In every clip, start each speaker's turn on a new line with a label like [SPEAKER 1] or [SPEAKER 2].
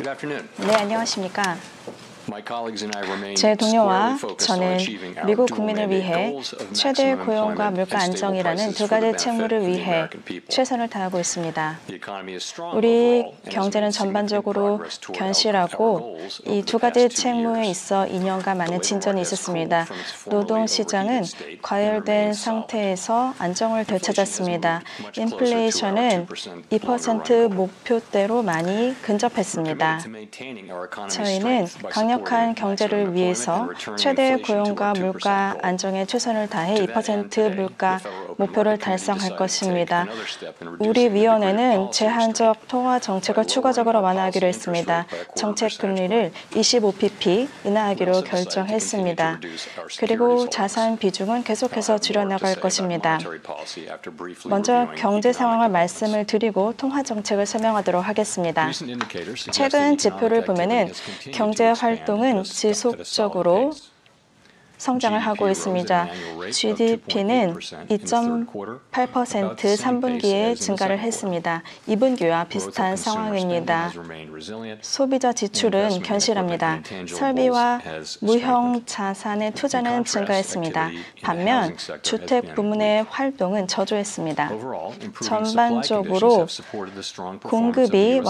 [SPEAKER 1] 네, 안녕하십니까. 제 동료와 저는 미국 국민을 위해 최대의 고용과 물가 안정이라는 두 가지 책무를 위해 최선을 다하고 있습니다. 우리 경제는 전반적으로 견실하고 이 두 가지 책무에 있어 2년간 많은 진전이 있었습니다. 노동시장은 과열된 상태에서 안정을 되찾았습니다. 인플레이션은 2% 목표대로 많이 근접했습니다. 저희는 강력한 경제를 위해서 최대의 고용과 물가 안정에 최선을 다해 2% 물가 목표를 달성할 것입니다. 우리 위원회는 제한적 통화 정책을 추가적으로 완화하기로 했습니다. 정책 금리를 25pp 인하하기로 결정했습니다. 그리고 자산 비중은 계속해서 줄여나갈 것입니다. 먼저 경제 상황을 말씀을 드리고 통화 정책을 설명하도록 하겠습니다. 최근 지표를 보면은 경제 활동은 지속적으로 성장을 하고 있습니다. GDP는 2.8% 3분기에 증가를 했습니다. 2분기와 비슷한 상황입니다. 소비자 지출은 견실합니다. 설비와 무형 자산의 투자는 증가했습니다. 반면 주택 부문의 활동은 저조했습니다. 전반적으로 공급이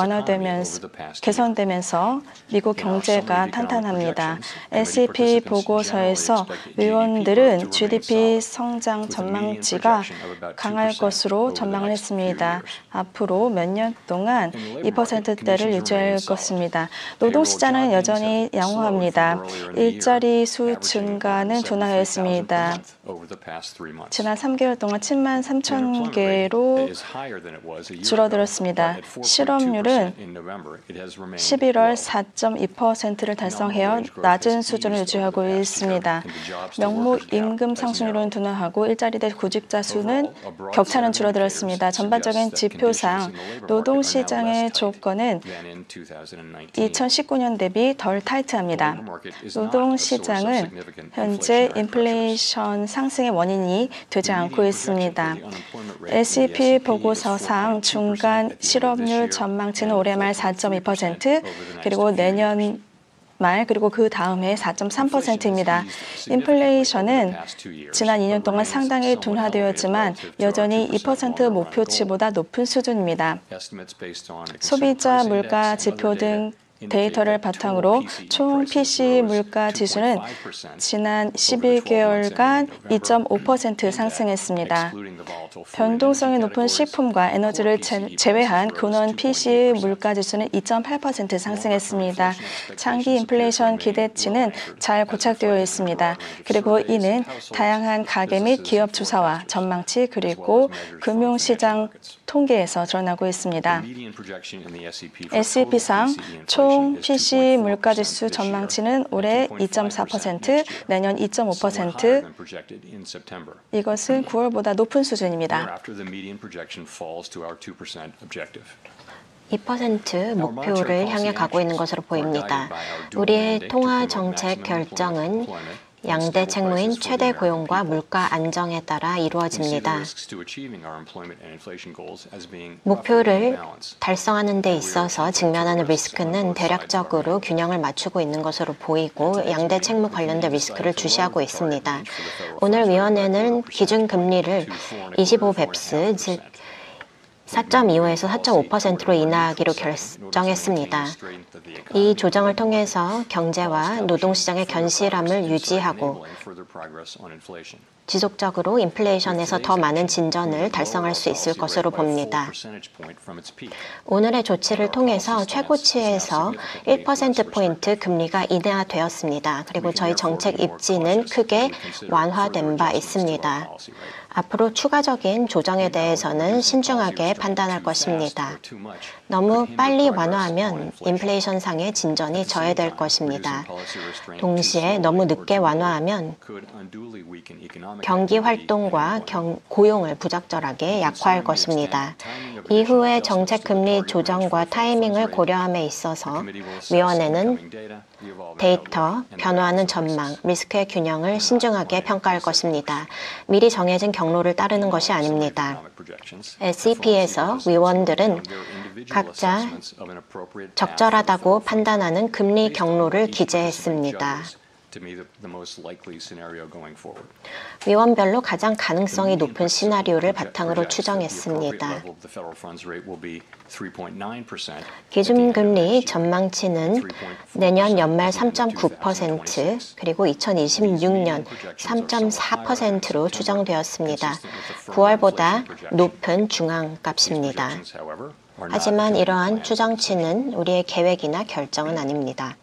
[SPEAKER 1] 개선되면서 미국 경제가 탄탄합니다. S&P 보고서에서 위원들은 GDP 성장 전망치가 강할 것으로 전망을 했습니다. 앞으로 몇 년 동안 2%대를 유지할 것입니다. 노동시장은 여전히 양호합니다. 일자리 수 증가는 둔화했습니다. 지난 3개월 동안 7만 3천 개로 줄어들었습니다. 실업률은 11월 4.2%를 달성해 낮은 수준을 유지하고 있습니다. 명목 임금 상승률은 둔화하고 일자리대 구직자 수는 격차는 줄어들었습니다. 전반적인 지표상 노동시장의 조건은 2019년 대비 덜 타이트합니다. 노동시장은 현재 인플레이션 상승의 원인이 되지 않고 있습니다. S&P 보고서상 중간 실업률 전망치는 올해 말 4.2%, 그리고 내년 말 그리고 그 다음 해 4.3%입니다. 인플레이션은 지난 2년 동안 상당히 둔화되었지만 여전히 2% 목표치보다 높은 수준입니다. 소비자 물가 지표 등 데이터를 바탕으로 총 PC 물가 지수는 지난 11개월간 2.5% 상승했습니다. 변동성이 높은 식품과 에너지를 제외한 근원 PC 물가 지수는 2.8% 상승했습니다. 장기 인플레이션 기대치는 잘 고착되어 있습니다. 그리고 이는 다양한 가계 및 기업 주사와 전망치 그리고 금융시장 통계에서 드러나고 있습니다. S&P상 총 PC 물가지수 전망치는 올해 2.4%, 내년 2.5%, 이것은 9월보다 높은 수준입니다.
[SPEAKER 2] 2% 목표를 향해 가고 있는 것으로 보입니다. 우리의 통화 정책 결정은 양대 책무인 최대 고용과 물가 안정에 따라 이루어집니다. 목표를 달성하는 데 있어서 직면하는 리스크는 대략적으로 균형을 맞추고 있는 것으로 보이고 양대 책무 관련된 리스크를 주시하고 있습니다. 오늘 위원회는 기준금리를 25bps, 즉 4.25에서 4.5%로 인하하기로 결정했습니다. 이 조정을 통해서 경제와 노동시장의 견실함을 유지하고 지속적으로 인플레이션에서 더 많은 진전을 달성할 수 있을 것으로 봅니다. 오늘의 조치를 통해서 최고치에서 1%포인트 금리가 인하되었습니다. 그리고 저희 정책 입지는 크게 완화된 바 있습니다. 앞으로 추가적인 조정에 대해서는 신중하게 판단할 것입니다. 너무 빨리 완화하면 인플레이션상의 진전이 저해될 것입니다. 동시에 너무 늦게 완화하면 경기 활동과 고용을 부적절하게 약화할 것입니다. 이후에 정책 금리 조정과 타이밍을 고려함에 있어서 위원회는 데이터, 변화하는 전망, 리스크의 균형을 신중하게 평가할 것입니다. 미리 정해진 경로를 따르는 것이 아닙니다. SEP에서 위원들은 각자 적절하다고 판단하는 금리 경로를 기재했습니다. 위원별로 가장 가능성이 높은 시나리오를 바탕으로 추정했습니다. 기준금리 전망치는 내년 연말 3.9% 그리고 2026년 3.4%로 추정되었습니다. 9월보다 높은 중앙값입니다. 하지만 이러한 추정치는 우리의 계획이나 결정은 아닙니다.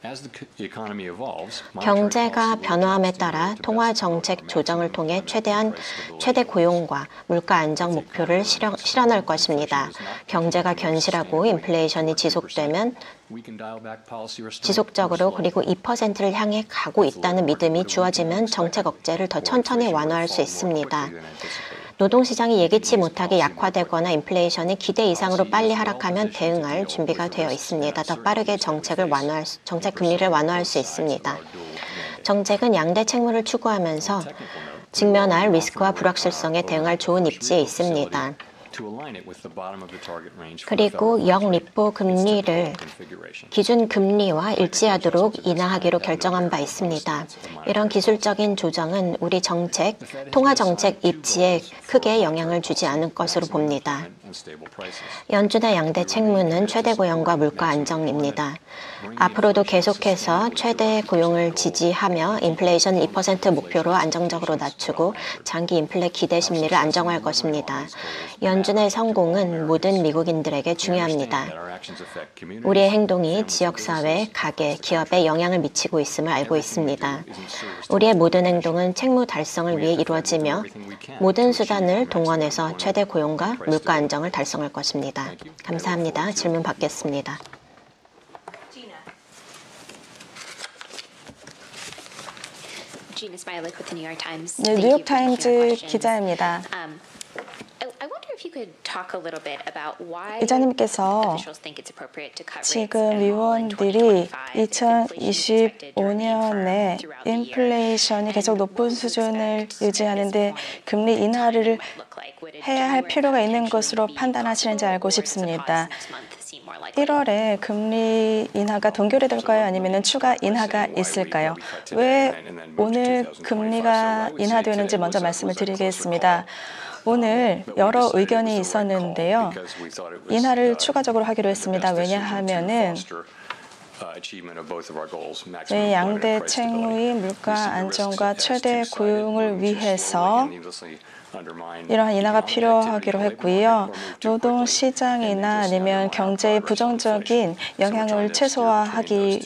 [SPEAKER 2] 경제가 변화함에 따라 통화정책 조정을 통해 최대 고용과 물가 안정 목표를 실현할 것입니다. 경제가 견실하고 인플레이션이 지속되면 지속적으로 그리고 2%를 향해 가고 있다는 믿음이 주어지면 정책 억제를 더 천천히 완화할 수 있습니다. 노동시장이 예기치 못하게 약화되거나 인플레이션이 기대 이상으로 빨리 하락하면 대응할 준비가 되어 있습니다. 더 빠르게 정책 금리를 완화할 수 있습니다. 정책은 양대 책무를 추구하면서 직면할 리스크와 불확실성에 대응할 좋은 입지에 있습니다. 그리고 역리포 금리를 기준 금리와 일치하도록 인하하기로 결정한 바 있습니다. 이런 기술적인 조정은 우리 통화정책 입지에 크게 영향을 주지 않을 것으로 봅니다. 연준의 양대 책무는 최대 고용과 물가 안정입니다. 앞으로도 계속해서 최대 고용을 지지하며 인플레이션 2% 목표로 안정적으로 낮추고 장기 인플레 기대 심리를 안정화할 것입니다. 연준의 성공은 모든 미국인들에게 중요합니다. 우리의 행동이 지역사회, 가게, 기업에 영향을 미치고 있음을 알고 있습니다. 우리의 모든 행동은 책무 달성을 위해 이루어지며 모든 수단을 동원해서 최대 고용과 물가 안정을 달성할 것입니다. 감사합니다. 질문 받겠습니다.
[SPEAKER 1] 네, 뉴욕타임즈 기자입니다. 기자님께서 지금 위원들이 2025년에 인플레이션이 계속 높은 수준을 유지하는데 금리 인하를 해야 할 필요가 있는 것으로 판단하시는지 알고 싶습니다. 1월에 금리 인하가 동결될까요? 아니면 추가 인하가 있을까요? 왜 오늘 금리가 인하되는지 먼저 말씀을 드리겠습니다. 오늘 여러 의견이 있었는데요. 인하를 추가적으로 하기로 했습니다. 왜냐하면은 저희 양대 책무인 물가 안정과 최대 고용을 위해서 이러한 인하가 필요하기로 했고요. 노동시장이나 아니면 경제의 부정적인 영향을 최소화하기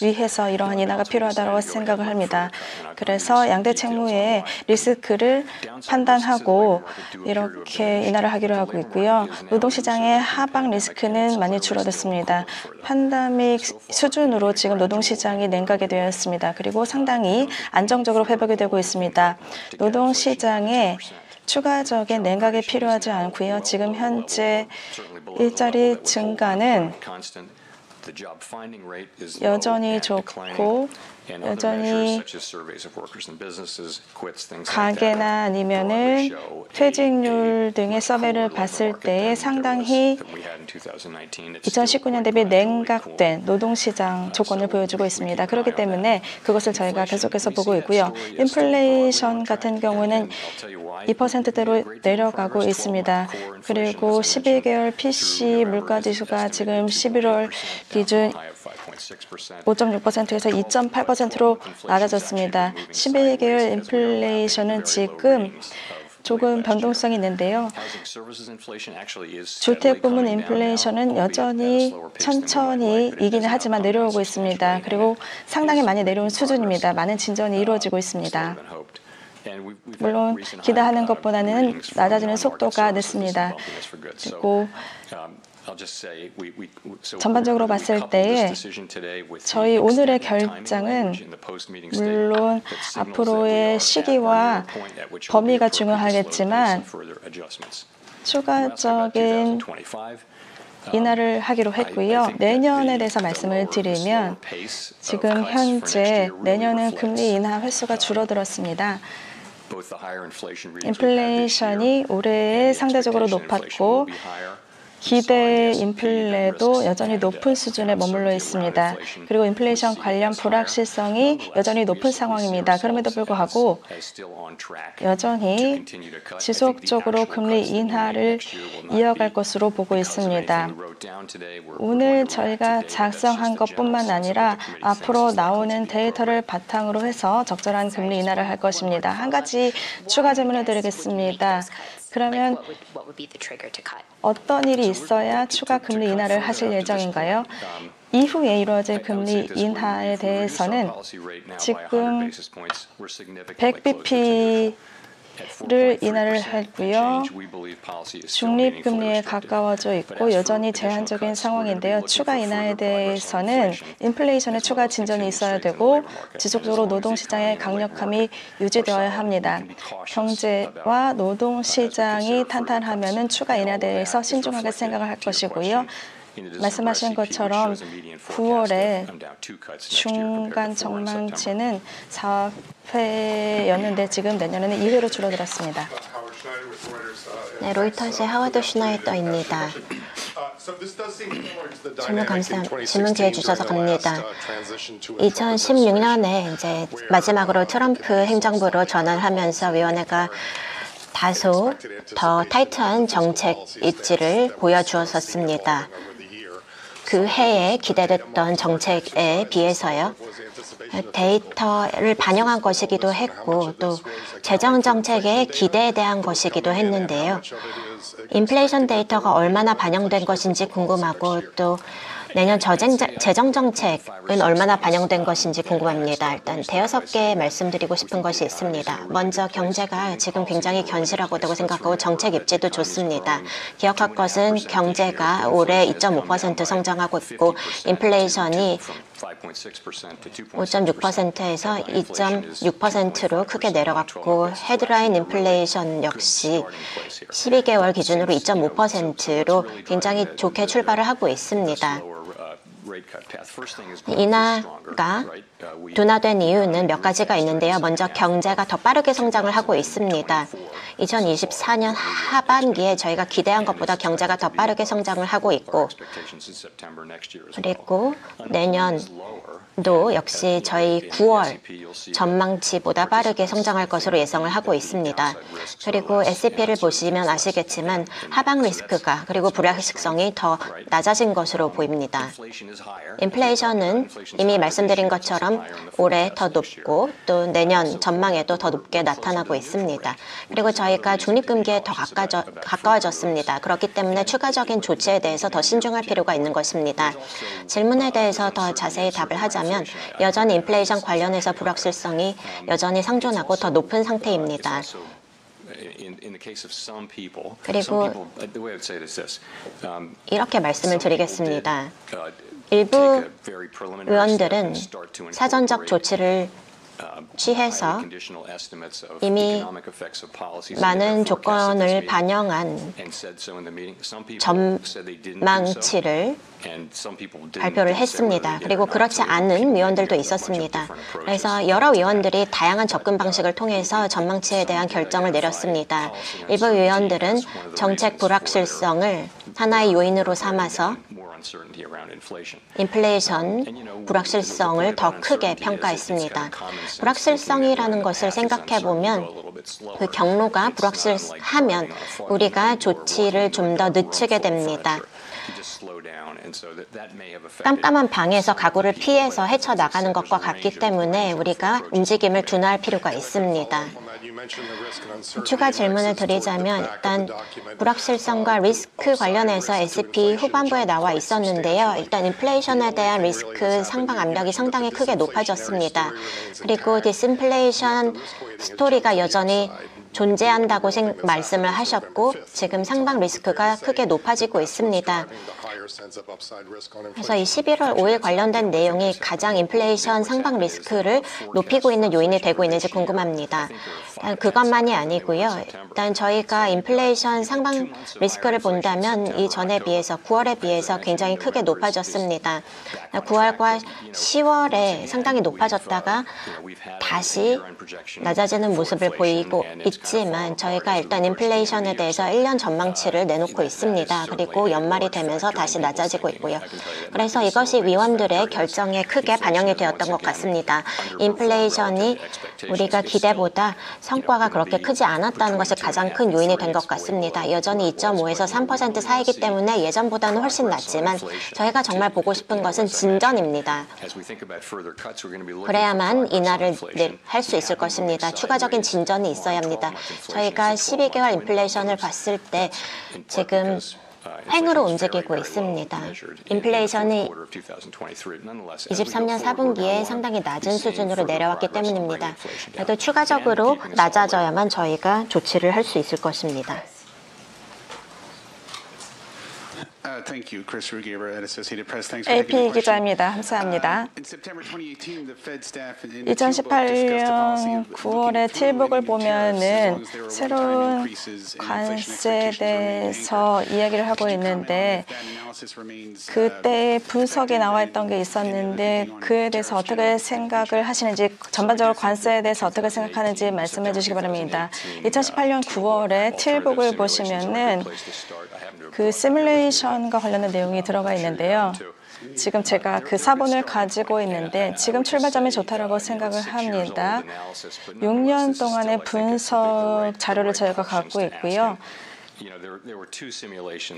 [SPEAKER 1] 위해서 이러한 인하가 필요하다고 생각을 합니다. 그래서 양대 책무의 리스크를 판단하고 이렇게 인하를 하기로 하고 있고요. 노동시장의 하방 리스크는 많이 줄어들었습니다. 팬데믹 수준으로 지금 노동시장이 냉각이 되었습니다. 그리고 상당히 안정적으로 회복이 되고 있습니다. 노동시장에 추가적인 냉각이 필요하지 않고요. 지금 현재 일자리 증가는 여전히 좋고 여전히 가계나 아니면은 퇴직률 등의 서베이를 봤을 때에 상당히 2019년 대비 냉각된 노동시장 조건을 보여주고 있습니다. 그렇기 때문에 그것을 저희가 계속해서 보고 있고요. 인플레이션 같은 경우는 2%대로 내려가고 있습니다. 그리고 12개월 PC 물가지수가 지금 11월 기준 5.6%에서 2.8%로 낮아졌습니다. 12개월 인플레이션은 지금 조금 변동성이 있는데요. 주택 부문 인플레이션은 여전히 천천히 이기는 하지만 내려오고 있습니다. 그리고 상당히 많이 내려온 수준입니다. 많은 진전이 이루어지고 있습니다. 물론 기대하는 것보다는 낮아지는 속도가 늦습니다. 그리고 전반적으로 봤을 때에 저희 오늘의 결정은 물론 앞으로의 시기와 범위가 중요하겠지만 추가적인 인하를 하기로 했고요. 내년에 대해서 말씀을 드리면 지금 현재 내년은 금리 인하 횟수가 줄어들었습니다. 인플레이션이 올해 상대적으로 높았고 기대 인플레도 여전히 높은 수준에 머물러 있습니다. 그리고 인플레이션 관련 불확실성이 여전히 높은 상황입니다. 그럼에도 불구하고 여전히 지속적으로 금리 인하를 이어갈 것으로 보고 있습니다. 오늘 저희가 작성한 것뿐만 아니라 앞으로 나오는 데이터를 바탕으로 해서 적절한 금리 인하를 할 것입니다. 한 가지 추가 질문을 드리겠습니다. 그러면 어떤 일이 있어야 추가 금리 인하를 하실 예정인가요? 이후에 이루어질 금리 인하에 대해서는 지금 100bp를 인하를 했고요. 중립금리에 가까워져 있고 여전히 제한적인 상황인데요. 추가 인하에 대해서는 인플레이션의 추가 진전이 있어야 되고 지속적으로 노동시장의 강력함이 유지되어야 합니다. 경제와 노동시장이 탄탄하면 추가 인하에 대해서 신중하게 생각을 할 것이고요. 말씀하신 것처럼 9월에 중간 전망치는 4회였는데 지금 내년에는 2회로 줄어들었습니다.
[SPEAKER 2] 네, 로이터즈의 하워드 슈나이더입니다. 질문 기회 주셔서 감사합니다. 2016년에 이제 마지막으로 트럼프 행정부로 전환하면서 위원회가 다소 더 타이트한 정책 입지를 보여주었습니다. 그 해에 기대됐던 정책에 비해서요. 데이터를 반영한 것이기도 했고 또 재정 정책의 기대에 대한 것이기도 했는데요. 인플레이션 데이터가 얼마나 반영된 것인지 궁금하고 또 내년 재정 정책은 얼마나 반영된 것인지 궁금합니다. 일단 대여섯 개 말씀드리고 싶은 것이 있습니다. 먼저 경제가 지금 굉장히 견실하다고 생각하고 정책 입지도 좋습니다. 기억할 것은 경제가 올해 2.5% 성장하고 있고 인플레이션이 5.6%에서 2.6%로 크게 내려갔고 헤드라인 인플레이션 역시 12개월 기준으로 2.5%로 굉장히 좋게 출발을 하고 있습니다. 인하가 둔화된 이유는 몇 가지가 있는데요. 먼저 경제가 더 빠르게 성장을 하고 있습니다. 2024년 하반기에 저희가 기대한 것보다 경제가 더 빠르게 성장을 하고 있고 그리고 내년도 역시 저희 9월 전망치보다 빠르게 성장할 것으로 예상을 하고 있습니다. 그리고 S&P를 보시면 아시겠지만 하방 리스크가 그리고 불확실성이 더 낮아진 것으로 보입니다. 인플레이션은 이미 말씀드린 것처럼 올해 더 높고 또 내년 전망에도 더 높게 나타나고 있습니다. 그리고 저희가 중립금리에 더 가까워졌습니다. 그렇기 때문에 추가적인 조치에 대해서 더 신중할 필요가 있는 것입니다. 질문에 대해서 더 자세히 답을 하자면 여전히 인플레이션 관련해서 불확실성이 여전히 상존하고 더 높은 상태입니다. 그리고 이렇게 말씀을 드리겠습니다. 일부 의원들은 사전적 조치를 취해서 이미 많은 조건을 반영한 전망치를 발표를 했습니다. 그리고 그렇지 않은 위원들도 있었습니다. 그래서 여러 위원들이 다양한 접근 방식을 통해서 전망치에 대한 결정을 내렸습니다. 일부 위원들은 정책 불확실성을 하나의 요인으로 삼아서 인플레이션 불확실성을 더 크게 평가했습니다. 불확실성이라는 것을 생각해보면 그 경로가 불확실하면 우리가 조치를 좀 더 늦추게 됩니다. 깜깜한 방에서 가구를 피해서 헤쳐나가는 것과 같기 때문에 우리가 움직임을 둔화할 필요가 있습니다. 추가 질문을 드리자면 일단 불확실성과 리스크 관련해서 S&P 후반부에 나와 있었는데요. 일단 인플레이션에 대한 리스크 상방 압력이 상당히 크게 높아졌습니다. 그리고 디스인플레이션 스토리가 여전히 존재한다고 말씀을 하셨고 지금 상방 리스크가 크게 높아지고 있습니다. 그래서 이 11월 5일 관련된 내용이 가장 인플레이션 상방 리스크를 높이고 있는 요인이 되고 있는지 궁금합니다. 그것만이 아니고요. 일단 저희가 인플레이션 상방 리스크를 본다면 이전에 비해서 9월에 비해서 굉장히 크게 높아졌습니다. 9월과 10월에 상당히 높아졌다가 다시 낮아지는 모습을 보이고 있지만 저희가 일단 인플레이션에 대해서 1년 전망치를 내놓고 있습니다. 그리고 연말이 되면서 다시 낮아지고 있고요. 그래서 이것이 위원들의 결정에 크게 반영이 되었던 것 같습니다. 인플레이션이 우리가 기대보다 성과가 그렇게 크지 않았다는 것이 가장 큰 요인이 된 것 같습니다. 여전히 2.5에서 3% 사이기 때문에 예전보다는 훨씬 낮지만 저희가 정말 보고 싶은 것은 진전입니다. 그래야만 인하를 할 수 있을 것입니다. 추가적인 진전이 있어야 합니다. 저희가 12개월 인플레이션을 봤을 때 지금 횡으로 움직이고 있습니다. 인플레이션이 23년 4분기에 상당히 낮은 수준으로 내려왔기 때문입니다. 그래도 추가적으로 낮아져야만 저희가 조치를 할 수 있을 것입니다.
[SPEAKER 1] AP 기자입니다. 감사합니다. 2018년 9월에 틸북을 보면은 새로운 관세에 대해서 이야기를 하고 있는데 그때 분석에 나와 있던 게 있었는데 그에 대해서 어떻게 생각을 하시는지 전반적으로 관세에 대해서 어떻게 생각하는지 말씀해 주시기 바랍니다. 2018년 9월에 틸북을 보시면은 그 시뮬레이션과 관련된 내용이 들어가 있는데요. 지금 제가 그 사본을 가지고 있는데 지금 출발점이 좋다라고 생각을 합니다. 6년 동안의 분석 자료를 저희가 갖고 있고요.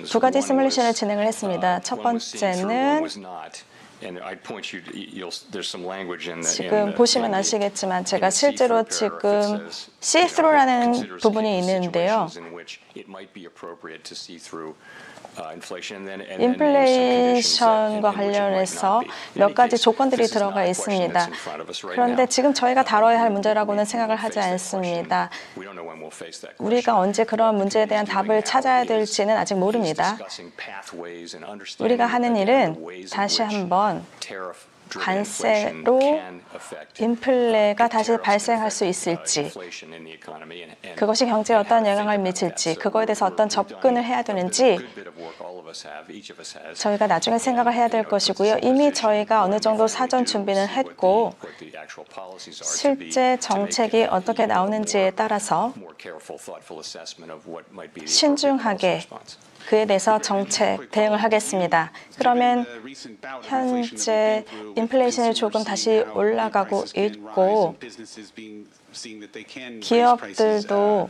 [SPEAKER 1] 두 가지 시뮬레이션을 진행을 했습니다. 첫 번째는 지금 보시면 아시겠지만 제가 실제로 지금 see-through라는 부분이 있는데요. 인플레이션과 관련해서 몇 가지 조건들이 들어가 있습니다. 그런데 지금 저희가 다뤄야 할 문제라고는 생각을 하지 않습니다. 우리가 언제 그런 문제에 대한 답을 찾아야 될지는 아직 모릅니다. 우리가 하는 일은 다시 한번 관세로 인플레가 다시 발생할 수 있을지, 그것이 경제에 어떤 영향을 미칠지, 그거에 대해서 어떤 접근을 해야 되는지 저희가 나중에 생각을 해야 될 것이고요. 이미 저희가 어느 정도 사전 준비는 했고 실제 정책이 어떻게 나오는지에 따라서 신중하게 그에 대해서 정책 대응을 하겠습니다. 그러면 현재 인플레이션이 조금 다시 올라가고 있고 기업들도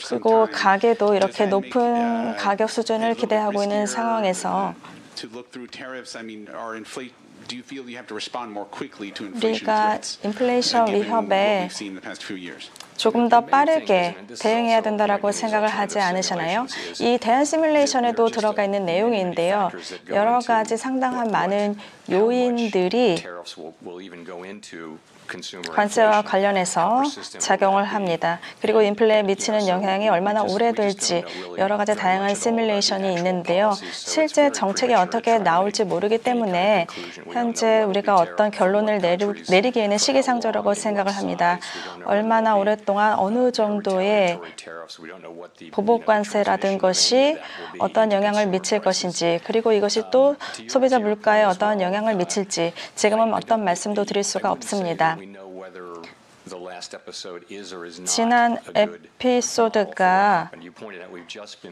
[SPEAKER 1] 그리고 가게도 이렇게 높은 가격 수준을 기대하고 있는 상황에서 우리가 인플레이션 위협에 조금 더 빠르게 대응해야 된다고 생각을 하지 않으시나요? 이 대안 시뮬레이션에도 들어가 있는 내용인데요. 여러 가지 상당한 많은 요인들이 관세와 관련해서 작용을 합니다. 그리고 인플레에 미치는 영향이 얼마나 오래될지 여러 가지 다양한 시뮬레이션이 있는데요. 실제 정책이 어떻게 나올지 모르기 때문에 현재 우리가 어떤 결론을 내리기에는 시기상조라고 생각을 합니다. 얼마나 오랫동안 어느 정도의 보복 관세라든 것이 어떤 영향을 미칠 것인지, 그리고 이것이 또 소비자 물가에 어떤 영향을 미칠지 지금은 어떤 말씀도 드릴 수가 없습니다. 지난 에피소드가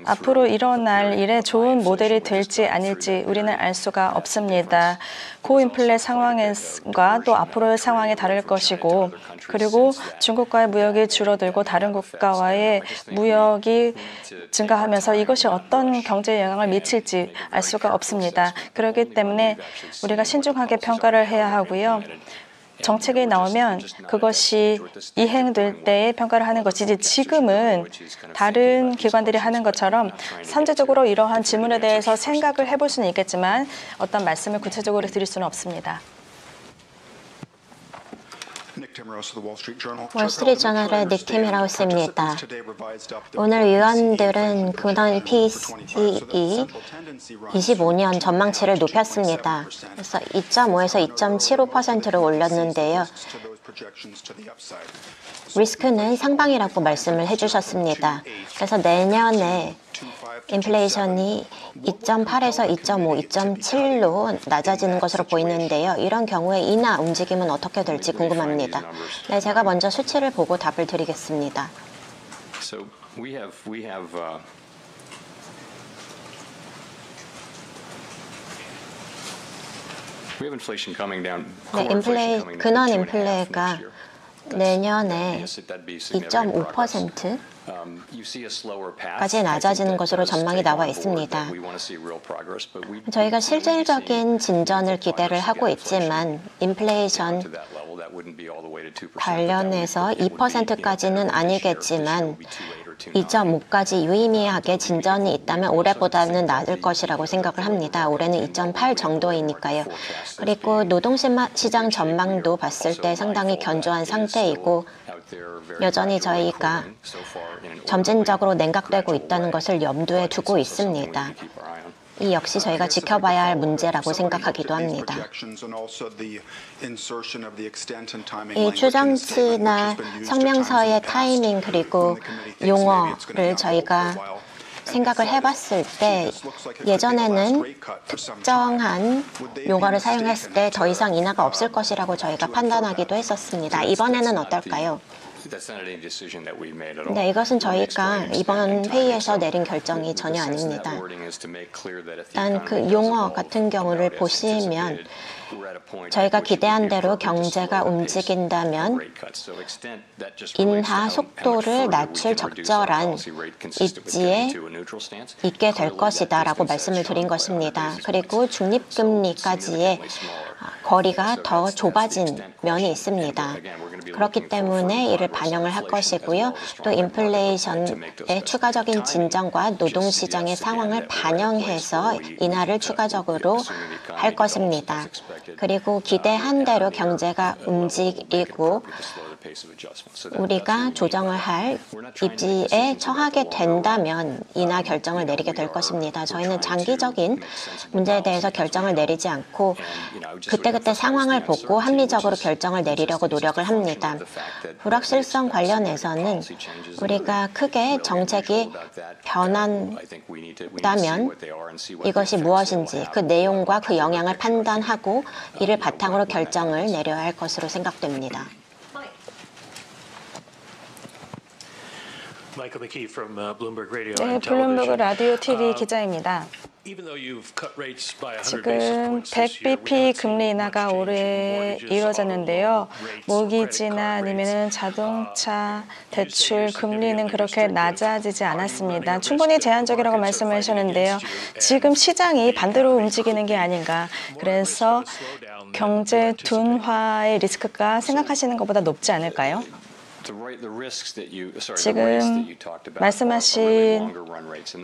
[SPEAKER 1] 앞으로 일어날 일에 좋은 모델이 될지 아닐지 우리는 알 수가 없습니다. 고인플레 상황과 또 앞으로의 상황이 다를 것이고, 그리고 중국과의 무역이 줄어들고 다른 국가와의 무역이 증가하면서 이것이 어떤 경제에 영향을 미칠지 알 수가 없습니다. 그렇기 때문에 우리가 신중하게 평가를 해야 하고요. 정책이 나오면 그것이 이행될 때에 평가를 하는 것이지 지금은 다른 기관들이 하는 것처럼 선제적으로 이러한 질문에 대해서 생각을 해볼 수는 있겠지만 어떤 말씀을 구체적으로 드릴 수는 없습니다.
[SPEAKER 2] 월스트리트저널의 닉 티메라우스입니다. 오늘 위원들은 근원 PCE 25년 전망치를 높였습니다. 그래서 2.5에서 2.75%를 올렸는데요. 리스크는 상방이라고 말씀을 해주셨습니다. 그래서 내년에 인플레이션이 2.8에서 2.5, 2.7로 낮아지는 것으로 보이는데요. 이런 경우에 인하 움직임은 어떻게 될지 궁금합니다. 네, 제가 먼저 수치를 보고 답을 드리겠습니다. 네, 근원 인플레가 내년에 2.5%까지 낮아지는 것으로 전망이 나와 있습니다. 저희가 실질적인 진전을 기대를 하고 있지만 인플레이션 관련해서 2%까지는 아니겠지만 2.5까지 유의미하게 진전이 있다면 올해보다는 낮을 것이라고 생각을 합니다. 올해는 2.8 정도이니까요. 그리고 노동시장 전망도 봤을 때 상당히 견조한 상태이고 여전히 저희가 점진적으로 냉각되고 있다는 것을 염두에 두고 있습니다. 이 역시 저희가 지켜봐야 할 문제라고 생각하기도 합니다. 이 추정치나 성명서의 타이밍 그리고 용어를 저희가 생각을 해봤을 때 예전에는 특정한 용어를 사용했을 때 더 이상 인하가 없을 것이라고 저희가 판단하기도 했었습니다. 이번에는 어떨까요? 네, 이것은 저희가 이번 회의에서 내린 결정이 전혀 아닙니다. 일단 그 용어 같은 경우를 보시면 저희가 기대한 대로 경제가 움직인다면 인하 속도를 낮출 적절한 입지에 있게 될 것이다 라고 말씀을 드린 것입니다. 그리고 중립금리까지의 거리가 더 좁아진 면이 있습니다. 그렇기 때문에 이를 반영을 할 것이고요. 또 인플레이션의 추가적인 진정과 노동시장의 상황을 반영해서 인하를 추가적으로 할 것입니다. 그리고 기대한 대로 경제가 움직이고 우리가 조정을 할 입지에 처하게 된다면 인하 결정을 내리게 될 것입니다. 저희는 장기적인 문제에 대해서 결정을 내리지 않고 그때그때 상황을 보고 합리적으로 결정을 내리려고 노력을 합니다. 불확실성 관련해서는 우리가 크게 정책이 변한다면 이것이 무엇인지 그 내용과 그 영향을 판단하고 이를 바탕으로 결정을 내려야 할 것으로 생각됩니다.
[SPEAKER 1] 네, 블룸버그 라디오 TV 기자입니다. 지금 100bp 금리 인하가 올해 이루어졌는데요. 모기지나 아니면 자동차 대출 금리는 그렇게 낮아지지 않았습니다. 충분히 제한적이라고 말씀을 하셨는데요. 지금 시장이 반대로 움직이는 게 아닌가. 그래서 경제 둔화의 리스크가 생각하시는 것보다 높지 않을까요? 지금 말씀하신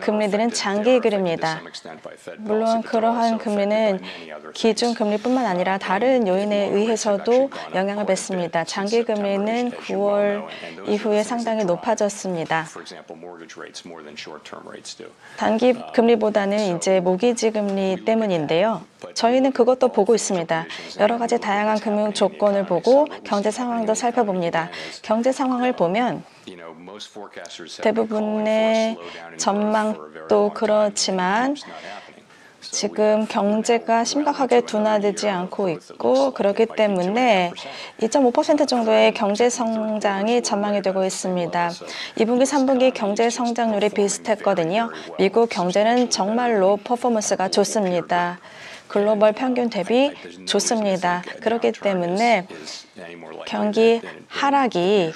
[SPEAKER 1] 금리들은 장기 금리입니다. 물론 그러한 금리는 기준 금리뿐만 아니라 다른 요인에 의해서도 영향을 받습니다. 장기 금리는 9월 이후에 상당히 높아졌습니다. 단기 금리보다는 이제 모기지 금리 때문인데요. 저희는 그것도 보고 있습니다. 여러 가지 다양한 금융 조건을 보고 경제 상황도 살펴봅니다. 경제 상황을 보면 대부분의 전망도 그렇지만 지금 경제가 심각하게 둔화되지 않고 있고 그렇기 때문에 2.5% 정도의 경제 성장이 전망이 되고 있습니다. 2분기, 3분기 경제 성장률이 비슷했거든요. 미국 경제는 정말로 퍼포먼스가 좋습니다. 글로벌 평균 대비 좋습니다. 그렇기 때문에 경기 하락이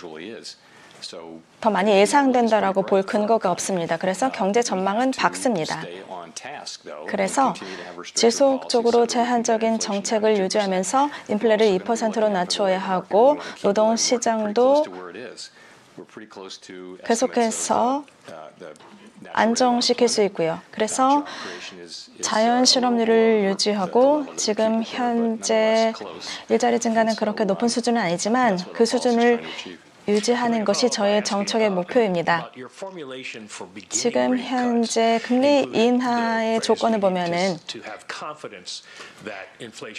[SPEAKER 1] 더 많이 예상된다라고 볼 근거가 없습니다. 그래서 경제 전망은 밝습니다. 그래서 지속적으로 제한적인 정책을 유지하면서 인플레를 2%로 낮춰야 하고 노동시장도 계속해서 안정시킬 수 있고요. 그래서 자연 실업률을 유지하고 지금 현재 일자리 증가는 그렇게 높은 수준은 아니지만 그 수준을 유지하는 것이 저의 정책의 목표입니다. 지금 현재 금리 인하의 조건을 보면은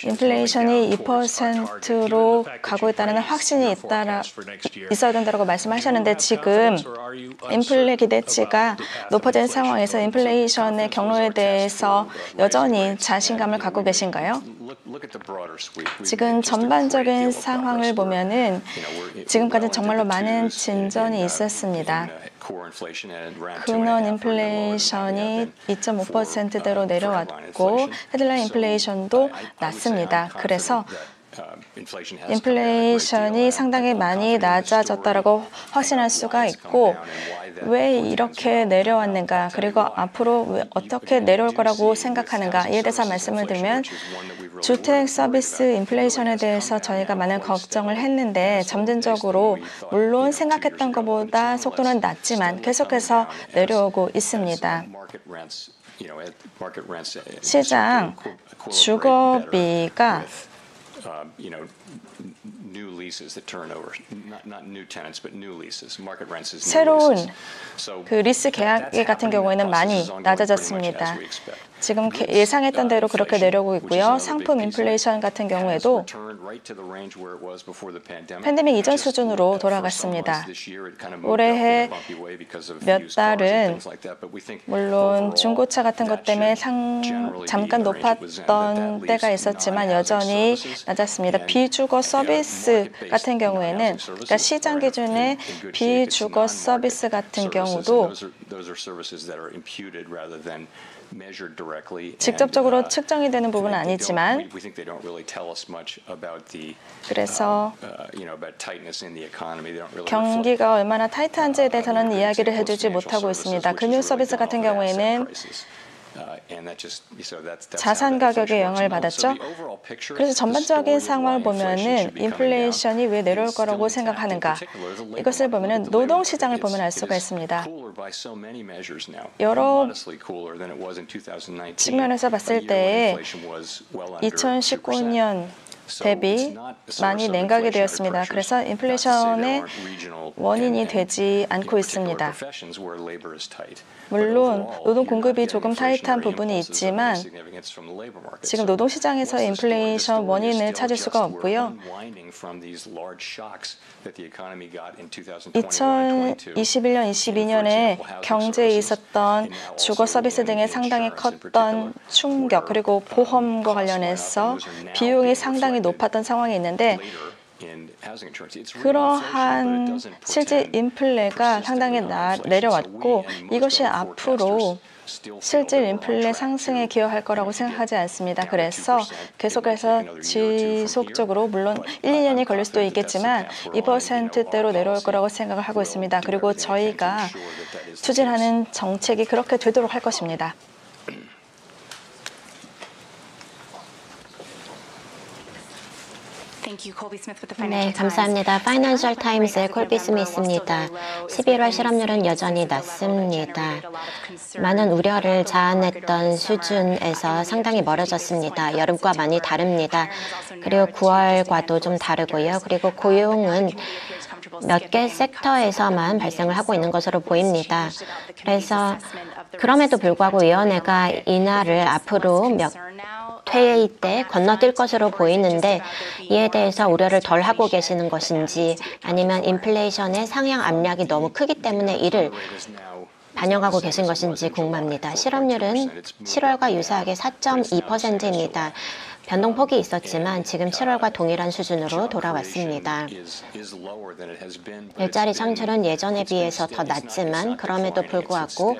[SPEAKER 1] 인플레이션이 2%로 가고 있다는 확신이 있어야 된다고 말씀하셨는데 지금 인플레 기대치가 높아진 상황에서 인플레이션의 경로에 대해서 여전히 자신감을 갖고 계신가요? 지금 전반적인 상황을 보면은 지금까지 정말로 많은 진전이 있었습니다. 근원 인플레이션이 2.5%대로 내려왔고 헤드라인 인플레이션도 낮습니다. 그래서 인플레이션이 상당히 많이 낮아졌다라고 확신할 수가 있고 왜 이렇게 내려왔는가 그리고 앞으로 어떻게 내려올 거라고 생각하는가 이에 대해서 말씀을 드리면 주택 서비스 인플레이션에 대해서 저희가 많은 걱정을 했는데 점진적으로 물론 생각했던 것보다 속도는 낮지만 계속해서 내려오고 있습니다. 시장 주거비가 새로운 그 리스 계약 같은 경우에는 많이 낮아졌습니다. 지금 예상했던 대로 그렇게 내려오고 있고요. 상품 인플레이션 같은 경우에도 팬데믹 이전 수준으로 돌아갔습니다. 올해 몇 달은 물론 중고차 같은 것 때문에 잠깐 높았던 때가 있었지만 여전히 낮았습니다. 비주거 서비스 같은 경우에는 그러니까 시장 기준의 비주거 서비스 같은 경우도 직접적으로 측정이 되는 부분은 아니지만 그래서 경기가 얼마나 타이트한지에 대해서는 이야기를 해주지 못하고 있습니다. 금융 서비스 같은 경우에는 자산 가격에 영향을 받았죠. 그래서 전반적인 상황을 보면은 인플레이션이 왜 내려올 거라고 생각하는가 이것을 보면은 노동 시장을 보면 알 수가 있습니다. 여러 측면에서 봤을 때 2019년 대비 많이 냉각이 되었습니다. 그래서 인플레이션의 원인이 되지 않고 있습니다. 물론 노동 공급이 조금 타이트한 부분이 있지만 지금 노동시장에서 인플레이션 원인을 찾을 수가 없고요. 2021년, 22년에 경제에 있었던 주거 서비스 등의 상당히 컸던 충격 그리고 보험과 관련해서 비용이 상당히 높았던 상황이 있는데 그러한 실질 인플레가 상당히 내려왔고 이것이 앞으로 실질 인플레 상승에 기여할 거라고 생각하지 않습니다. 그래서 계속해서 지속적으로 물론 1, 2년이 걸릴 수도 있겠지만 2%대로 내려올 거라고 생각을 하고 있습니다. 그리고 저희가 추진하는 정책이 그렇게 되도록 할 것입니다.
[SPEAKER 2] 네, 감사합니다. 파이낸셜 타임스의 콜비 스미스입니다. 11월 실업률은 여전히 낮습니다. 많은 우려를 자아냈던 수준에서 상당히 멀어졌습니다. 여름과 많이 다릅니다. 그리고 9월과도 좀 다르고요. 그리고 고용은 몇 개 섹터에서만 발생을 하고 있는 것으로 보입니다. 그래서 그럼에도 불구하고 위원회가 인하를 앞으로 몇 회의 때 건너뛸 것으로 보이는데 이에 대해서 우려를 덜 하고 계시는 것인지 아니면 인플레이션의 상향 압력이 너무 크기 때문에 이를 반영하고 계신 것인지 궁금합니다. 실업률은 7월과 유사하게 4.2%입니다. 변동폭이 있었지만 지금 7월과 동일한 수준으로 돌아왔습니다. 일자리 창출은 예전에 비해서 더 낮지만 그럼에도 불구하고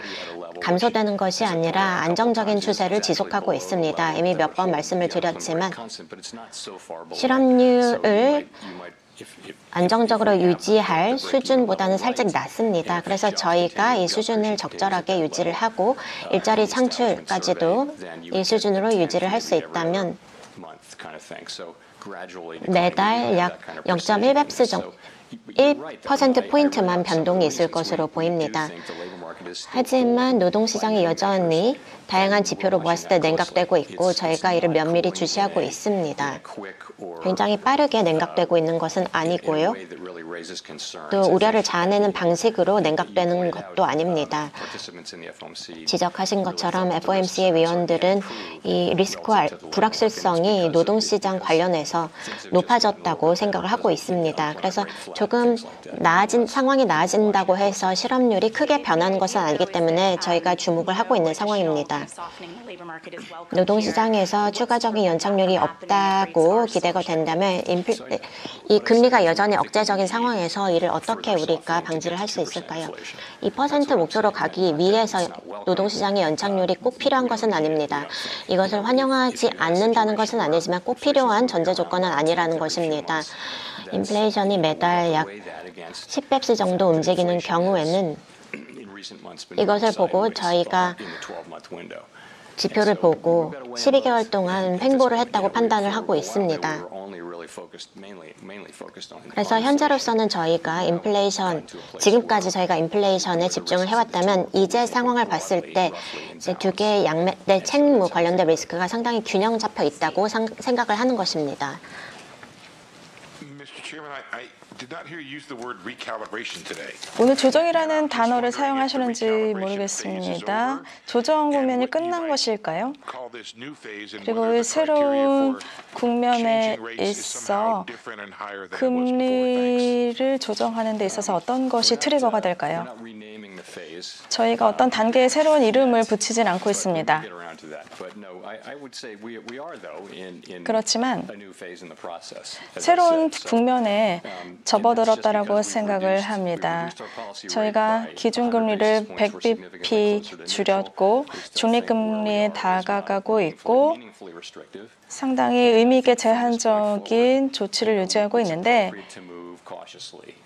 [SPEAKER 2] 감소되는 것이 아니라 안정적인 추세를 지속하고 있습니다. 이미 몇 번 말씀을 드렸지만 실업률을 안정적으로 유지할 수준보다는 살짝 낮습니다. 그래서 저희가 이 수준을 적절하게 유지를 하고 일자리 창출까지도 이 수준으로 유지를 할 수 있다면 매달 약 0.1뱁스 정도 1%포인트만 변동이 있을 것으로 보입니다. 하지만 노동시장이 여전히 다양한 지표로 보았을 때 냉각되고 있고 저희가 이를 면밀히 주시하고 있습니다. 굉장히 빠르게 냉각되고 있는 것은 아니고요. 또 우려를 자아내는 방식으로 냉각되는 것도 아닙니다. 지적하신 것처럼 FOMC의 위원들은 이 리스크와 불확실성이 노동시장 관련해서 높아졌다고 생각을 하고 있습니다. 그래서 조금 상황이 나아진다고 해서 실업률이 크게 변한 것은 아니기 때문에 저희가 주목을 하고 있는 상황입니다. 노동시장에서 추가적인 연착률이 없다고 기대가 된다면 이 금리가 여전히 억제적인 상황에서 이를 어떻게 우리가 방지를 할 수 있을까요? 2% 목표로 가기 위해서 노동시장의 연착률이 꼭 필요한 것은 아닙니다. 이것을 환영하지 않는다는 것은 아니지만 꼭 필요한 전제 조건은 아니라는 것입니다. 인플레이션이 매달 약 10뱁스 정도 움직이는 경우에는 이것을 보고 저희가 지표를 보고 12개월 동안 횡보를 했다고 판단을 하고 있습니다. 그래서 현재로서는 지금까지 저희가 인플레이션에 집중을 해왔다면 이제 상황을 봤을 때 이제 두 개의 양대 책무 관련된 리스크가 상당히 균형 잡혀 있다고 생각을 하는 것입니다.
[SPEAKER 1] 오늘 조정이라는 단어를 사용하시는지 모르겠습니다. 조정 국면이 끝난 것일까요? 그리고 새로운 국면에 있어 금리를 조정하는 데 있어서 어떤 것이 트리거가 될까요? 저희가 어떤 단계에 새로운 이름을 붙이진 않고 있습니다. 그렇지만 새로운 국면에 접어들었다라고 생각을 합니다. 저희가 기준금리를 100bp 줄였고 중립금리에 다가가고 있고 상당히 의미 있게 제한적인 조치를 유지하고 있는데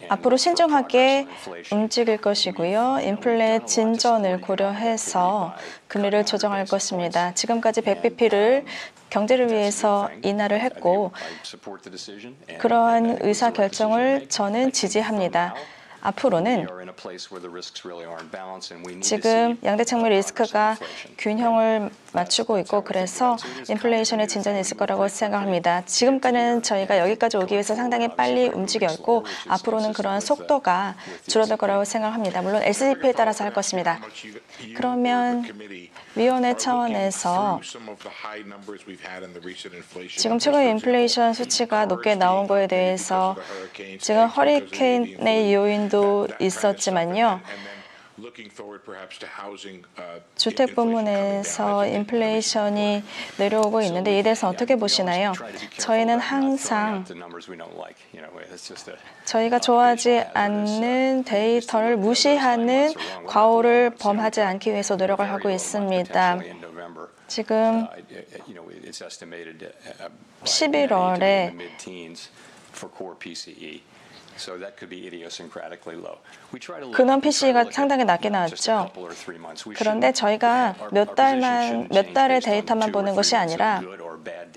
[SPEAKER 1] 앞으로 신중하게 움직일 것이고요. 인플레 진전을 고려해서 금리를 조정할 것입니다. 지금까지 100bp를 경제를 위해서 인하를 했고 그러한 의사결정을 저는 지지합니다. 앞으로는 지금 양대창문 리스크가 균형을 맞추고 있고 그래서 인플레이션의 진전이 있을 거라고 생각합니다. 지금까지는 저희가 여기까지 오기 위해서 상당히 빨리 움직였고 앞으로는 그러한 속도가 줄어들 거라고 생각합니다. 물론 SGP에 따라서 할 것입니다. 그러면 위원회 차원에서 지금 최근의 인플레이션 수치가 높게 나온 거에 대해서 지금 허리케인의 요인도 있었지만요. 주택 부문에서 인플레이션이 내려오고 있는데 이에 대해서 어떻게 보시나요? 저희는 항상 저희가 좋아하지 않는 데이터를 무시하는 과오를 범하지 않기 위해서 노력을 하고 있습니다. 지금 11월에 근원 PCE가 상당히 낮게 나왔죠. 그런데 저희가 몇 달의 데이터만 보는 것이 아니라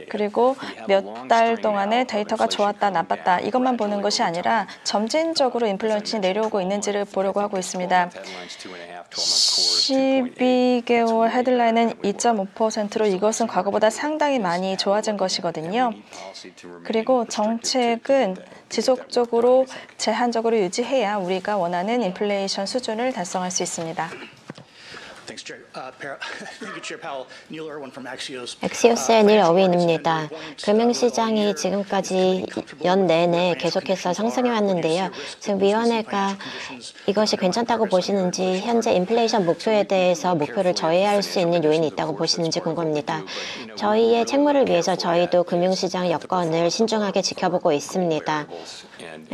[SPEAKER 1] 그리고 몇 달 동안의 데이터가 좋았다, 나빴다 이것만 보는 것이 아니라 점진적으로 인플레이션이 내려오고 있는지를 보려고 하고 있습니다. 12개월 헤드라인은 2.5%로 이것은 과거보다 상당히 많이 좋아진 것이거든요. 그리고 정책은 지속적으로 제한적으로 유지해야 우리가 원하는 인플레이션 수준을 달성할 수 있습니다.
[SPEAKER 2] 엑시오스의 닐 어윈입니다. 금융시장이 지금까지 연내내 계속해서 상승해 왔는데요. 지금 위원회가 이것이 괜찮다고 보시는지 현재 인플레이션 목표에 대해서 목표를 저해할 수 있는 요인이 있다고 보시는지 궁금합니다. 저희의 책무를 위해서 저희도 금융시장 여건을 신중하게 지켜보고 있습니다.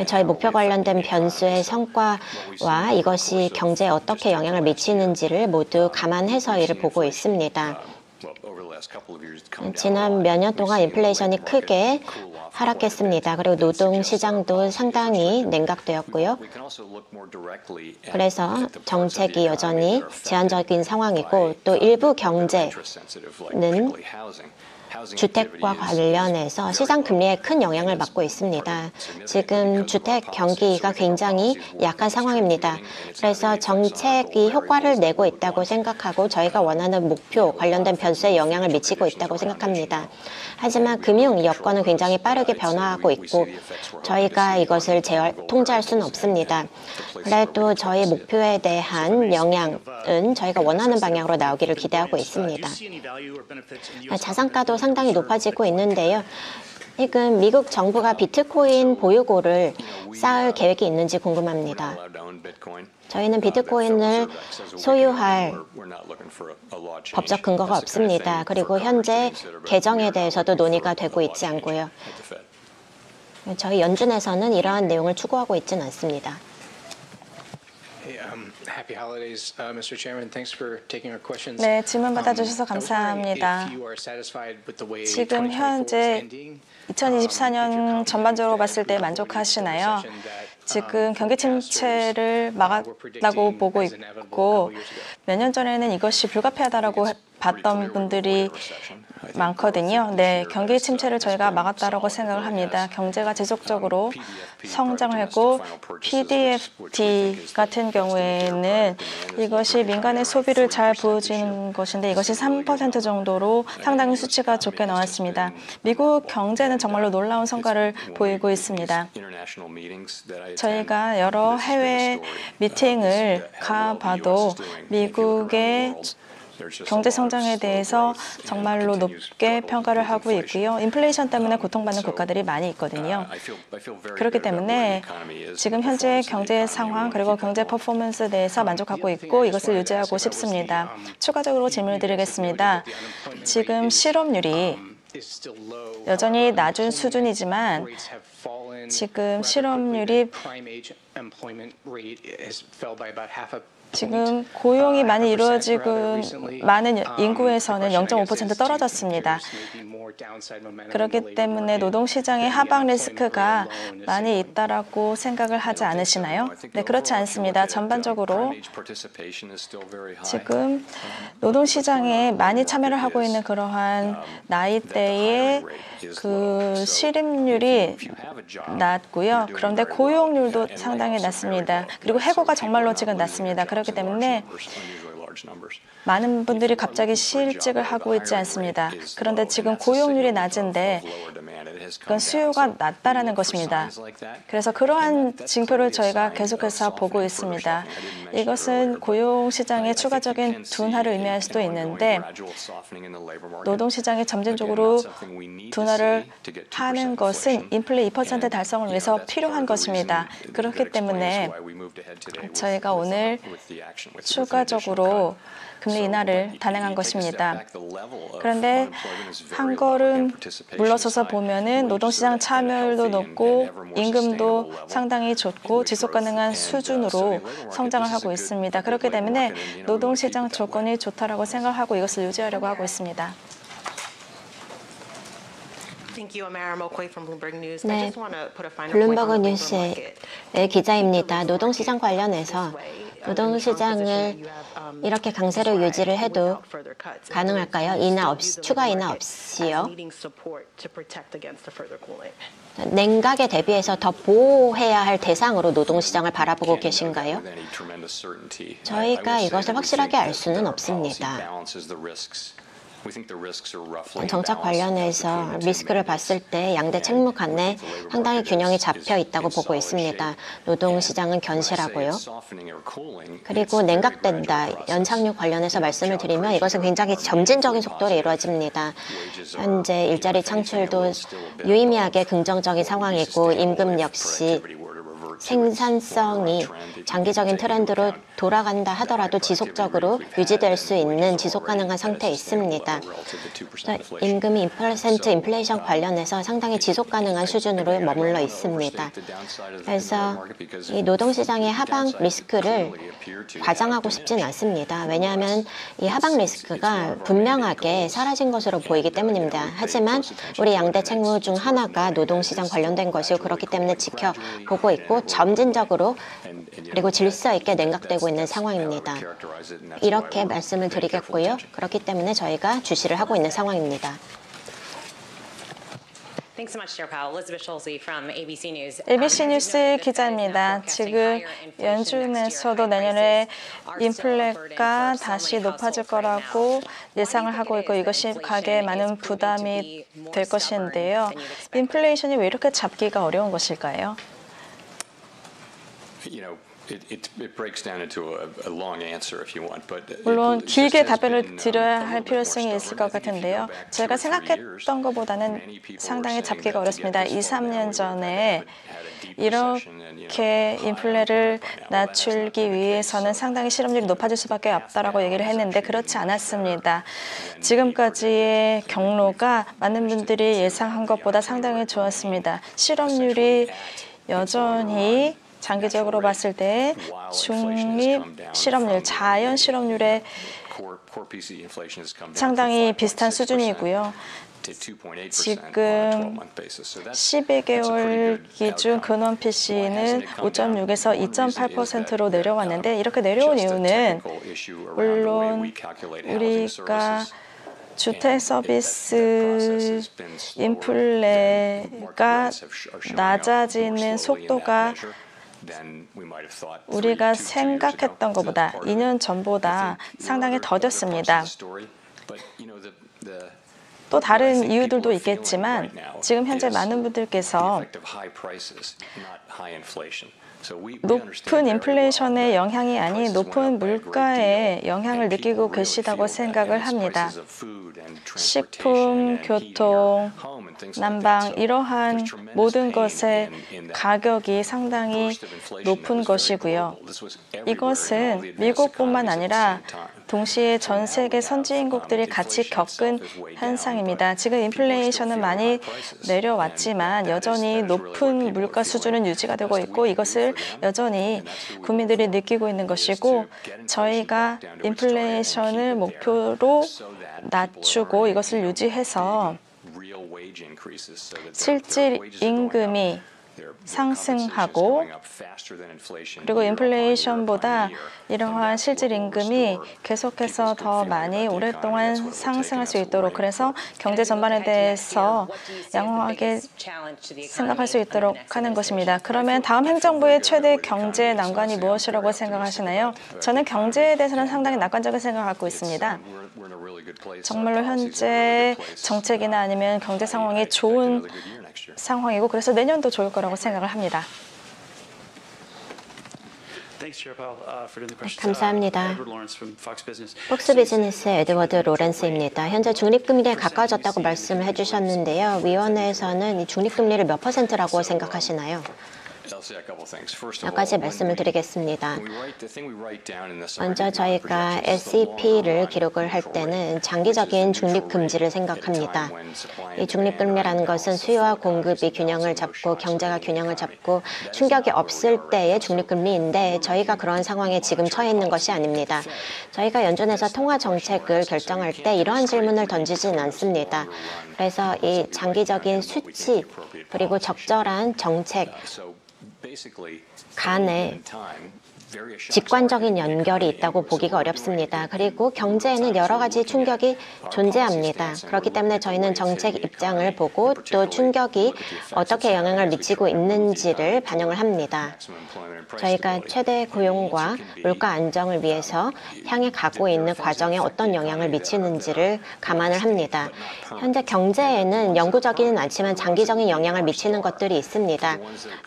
[SPEAKER 2] 저희 목표 관련된 변수의 성과와 이것이 경제에 어떻게 영향을 미치는지를 모두 감안해서 이를 보고 있습니다. 지난 몇 년 동안 인플레이션이 크게 하락했습니다. 그리고 노동시장도 상당히 냉각되었고요. 그래서 정책이 여전히 제한적인 상황이고 또 일부 경제는 주택과 관련해서 시장 금리에 큰 영향을 받고 있습니다. 지금 주택 경기가 굉장히 약한 상황입니다. 그래서 정책이 효과를 내고 있다고 생각하고 저희가 원하는 목표 관련된 변수에 영향을 미치고 있다고 생각합니다. 하지만 금융 여건은 굉장히 빠르게 변화하고 있고 저희가 이것을 통제할 수는 없습니다. 그래도 저희 목표에 대한 영향은 저희가 원하는 방향으로 나오기를 기대하고 있습니다. 자산가도 상당히 높아지고 있는데요. 지금 미국 정부가 비트코인 보유고를 쌓을 계획이 있는지 궁금합니다. 저희는 비트코인을 소유할 법적 근거가 없습니다. 그리고 현재 개정에 대해서도 논의가 되고 있지 않고요. 저희 연준에서는 이러한 내용을 추구하고 있지는 않습니다.
[SPEAKER 1] 네, 질문 받아주셔서 감사합니다. 지금 현재 2024년 전반적으로 봤을 때 만족하시나요? 지금 경기 침체를 막았다고 보고 있고 몇 년 전에는 이것이 불가피하다라고 봤던 분들이 많거든요. 네, 경기 침체를 저희가 막았다라고 생각을 합니다. 경제가 지속적으로 성장하고 PDFT 같은 경우에는 이것이 민간의 소비를 잘 보여주는 것인데 이것이 3% 정도로 상당히 수치가 좋게 나왔습니다. 미국 경제는 정말로 놀라운 성과를 보이고 있습니다. 저희가 여러 해외 미팅을 가봐도 미국의 경제 성장에 대해서 정말로 높게 평가를 하고 있고요. 인플레이션 때문에 고통받는 국가들이 많이 있거든요. 그렇기 때문에 지금 현재 경제 상황 그리고 경제 퍼포먼스에 대해서 만족하고 있고 이것을 유지하고 싶습니다. 추가적으로 질문을 드리겠습니다. 지금 실업률이 여전히 낮은 수준이지만 지금 실업률이 지금 고용이 많이 이루어지고 많은 인구에서는 0.5% 떨어졌습니다. 그렇기 때문에 노동시장의 하방 리스크가 많이 있다라고 생각을 하지 않으시나요? 네, 그렇지 않습니다. 전반적으로 지금 노동시장에 많이 참여를 하고 있는 그러한 나이대의 그 실업률이 낮고요. 그런데 고용률도 상당히 낮습니다. 그리고 해고가 정말로 지금 낮습니다. 그렇기 때문에 많은 분들이 갑자기 실직을 하고 있지 않습니다. 그런데 지금 고용률이 낮은데 그건 수요가 낮다라는 것입니다. 그래서 그러한 징표를 저희가 계속해서 보고 있습니다. 이것은 고용시장의 추가적인 둔화를 의미할 수도 있는데 노동시장이 점진적으로 둔화를 하는 것은 인플레 2% 달성을 위해서 필요한 것입니다. 그렇기 때문에 저희가 오늘 추가적으로 금리 인하를 단행한 것입니다. 그런데 한 걸음 물러서서 보면은 노동시장 참여율도 높고 임금도 상당히 좋고 지속가능한 수준으로 성장을 하고 있습니다. 그렇기 때문에 노동시장 조건이 좋다라고 생각하고 이것을 유지하려고 하고 있습니다.
[SPEAKER 2] 네, 블룸버그 뉴스의 기자입니다. 노동시장 관련해서 노동시장을 이렇게 강세로 유지를 해도 가능할까요? 추가 인하 없이요? 냉각에 대비해서 더 보호해야 할 대상으로 노동시장을 바라보고 계신가요? 저희가 이것을 확실하게 알 수는 없습니다. 정책 관련해서 리스크를 봤을 때 양대 책무 간에 상당히 균형이 잡혀 있다고 보고 있습니다. 노동시장은 견실하고요. 그리고 냉각된다, 연착륙 관련해서 말씀을 드리면 이것은 굉장히 점진적인 속도로 이루어집니다. 현재 일자리 창출도 유의미하게 긍정적인 상황이고 임금 역시 생산성이 장기적인 트렌드로 돌아간다 하더라도 지속적으로 유지될 수 있는 지속 가능한 상태에 있습니다. 임금이 2% 인플레이션 관련해서 상당히 지속 가능한 수준으로 머물러 있습니다. 그래서 이 노동시장의 하방 리스크를 과장하고 싶진 않습니다. 왜냐하면 이 하방 리스크가 분명하게 사라진 것으로 보이기 때문입니다. 하지만 우리 양대 책무 중 하나가 노동시장 관련된 것이고 그렇기 때문에 지켜보고 있고 점진적으로 그리고 질서 있게 냉각되고 있는 상황입니다. 이렇게 말씀을 드리겠고요. 그렇기 때문에 저희가 주시를 하고 있는 상황입니다.
[SPEAKER 1] ABC 뉴스 기자입니다. 지금 연준에서도 내년에 인플레가 다시 높아질 거라고 예상을 하고 있고 이것이 가계에 많은 부담이 될 것인데요. 인플레이션이 왜 이렇게 잡기가 어려운 것일까요? 물론 길게 답변을 드려야 할 필요성이 있을 것 같은데요. 제가 생각했던 것보다는 상당히 잡기가 어렵습니다. 2, 3년 전에 이렇게 인플레를 낮추기 위해서는 상당히 실업률이 높아질 수밖에 없다라고 얘기를 했는데 그렇지 않았습니다. 지금까지의 경로가 많은 분들이 예상한 것보다 상당히 좋았습니다. 실업률이 여전히 장기적으로 봤을 때 중립 실업률, 자연 실업률에 상당히 비슷한 수준이고요. 지금 12개월 기준 근원 PC는 5.6에서 2.8%로 내려왔는데 이렇게 내려온 이유는 물론 우리가 주택 서비스 인플레가 낮아지는 속도가 우리가 생각했던 것보다 2년 전보다 상당히 더뎠습니다. 또 다른 이유들도 있겠지만 지금 현재 많은 분들께서 높은 인플레이션의 영향이 아닌 높은 물가의 영향을 느끼고 계시다고 생각을 합니다. 식품, 교통, 난방 이러한 모든 것의 가격이 상당히 높은 것이고요. 이것은 미국뿐만 아니라 동시에 전 세계 선진국들이 같이 겪은 현상입니다. 지금 인플레이션은 많이 내려왔지만 여전히 높은 물가 수준은 유지가 되고 있고 이것을 여전히 국민들이 느끼고 있는 것이고 저희가 인플레이션을 목표로 낮추고 이것을 유지해서 실질 임금이 상승하고 그리고 인플레이션보다 이러한 실질 임금이 계속해서 더 많이 오랫동안 상승할 수 있도록 그래서 경제 전반에 대해서 양호하게 생각할 수 있도록 하는 것입니다. 그러면 다음 행정부의 최대 경제 난관이 무엇이라고 생각하시나요? 저는 경제에 대해서는 상당히 낙관적인 생각을 갖고 있습니다. 정말로 현재 정책이나 아니면 경제 상황이 좋은 상황이고 그래서 내년도 좋을 거라고 생각을 합니다.
[SPEAKER 2] 감사합니다. 폭스 비즈니스의 에드워드 로렌스입니다. 현재 중립금리에 가까워졌다고 말씀을 해주셨는데요. 위원회에서는 이 중립금리를 몇 %라고 생각하시나요? 몇 가지 말씀을 드리겠습니다. 먼저 저희가 SEP를 기록을 할 때는 장기적인 중립금지를 생각합니다. 이 중립금리라는 것은 수요와 공급이 균형을 잡고 경제가 균형을 잡고 충격이 없을 때의 중립금리인데 저희가 그런 상황에 지금 처해 있는 것이 아닙니다. 저희가 연준에서 통화정책을 결정할 때 이러한 질문을 던지진 않습니다. 그래서 이 장기적인 수치 그리고 적절한 정책 간에 직관적인 연결이 있다고 보기가 어렵습니다. 그리고 경제에는 여러 가지 충격이 존재합니다. 그렇기 때문에 저희는 정책 입장을 보고 또 충격이 어떻게 영향을 미치고 있는지를 반영을 합니다. 저희가 최대 고용과 물가 안정을 위해서 향해 가고 있는 과정에 어떤 영향을 미치는지를 감안을 합니다. 현재 경제에는 영구적이는 않지만 장기적인 영향을 미치는 것들이 있습니다.